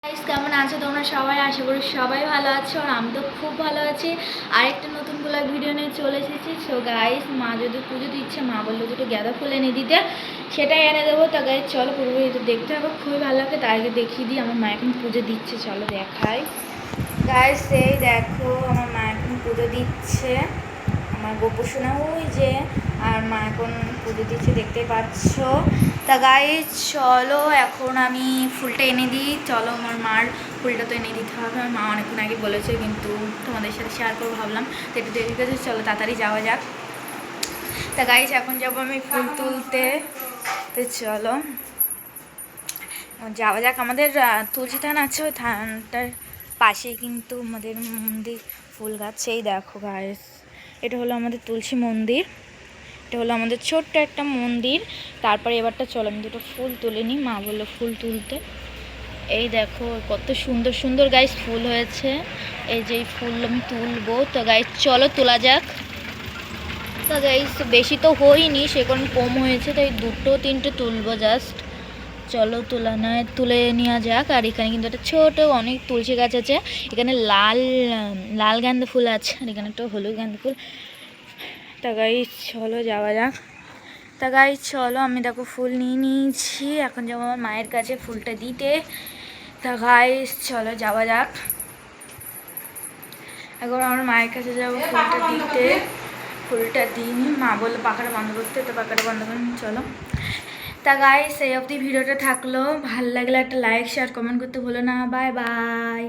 Guys কেমন আছো তোমরা সবাই? আশা করি সবাই ভালো আছো আর আমি তো খুব ভালো আছি। আরেকটা নতুন ব্লগ ভিডিও নিয়ে চলে এসেছি। সো গাইস, মা যদি পুজো দিচ্ছে, মা বললো দুটো গাঁদা ফুল এনে দিতে, সেটাই এনে দেবো। তা গাইস চলো পুরো ভিডিও দেখতে হবে, খুবই ভালো লাগে। তার আগে দেখিয়ে দিই আমার মা এখন পুজো দিচ্ছে, চলো দেখাই। গাইস এই দেখো আমার মা এখন পুজো দিচ্ছে, আমার গোপু সোনা ওই যে, আর মা এখন পুজো দিচ্ছে দেখতে পাচ্ছ। তা গাইস চলো এখন আমি ফুলটা এনে দিই। চলো আমার মার ফুলটা তো এনে দিতে হবে, আমার মা অনেকক্ষণ আগে বলেছে, কিন্তু তোমাদের সাথে শেয়ার করবো ভাবলাম, তো একটু দেরি করেছে। চলো তাড়াতাড়ি যাওয়া যাক। তা গাইস এখন যাবো আমি ফুল তুলতে, তো চলো যাওয়া যাক। আমাদের তুলসী থান আছে, ওই থানটার পাশেই কিন্তু আমাদের মন্দির, ফুল গাছ। সেই দেখো গাইস, এটা হলো আমাদের তুলসী মন্দির, এটা হলো আমাদের ছোট্ট একটা মন্দির। তারপরে এবারটা চলো আমি দুটো ফুল তুলে নিই, মা বললো ফুল তুলতে। এই দেখো কত সুন্দর সুন্দর গাইস ফুল হয়েছে, এই যে ফুল আমি তুলবো। তো গাইস চলো তোলা যাক। তো গাইস বেশি তো হয়নি, সে কারণে কম হয়েছে, তাই দুটো তিনটে তুলবো জাস্ট। চলো তুলে নেওয়া যাক। আর এখানে কিন্তু একটা ছোট অনেক তুলসী গাছ আছে, এখানে লাল লাল গাঁদা ফুল আছে, আর এখানে একটা হলুদ গাঁদা ফুল। তা গাইস চলো যাওয়া যাক। তা গাইস চলো আমি দেখো ফুল নিয়ে নিয়েছি, এখন যাবো আমার মায়ের কাছে ফুলটা দিতে। তা গাইস চলো যাওয়া যাক, এখন আমার মায়ের কাছে যাবো ফুলটা দিতে। ফুলটা দিইনি, মা বললো পাখাটা বন্ধ করতে, তো পাখাটা বন্ধ করেন চলো। তা গাইস এই অবধি ভিডিওটা থাকলো, ভালো লাগলে একটা লাইক শেয়ার কমেন্ট করতে ভুলো না। Bye bye.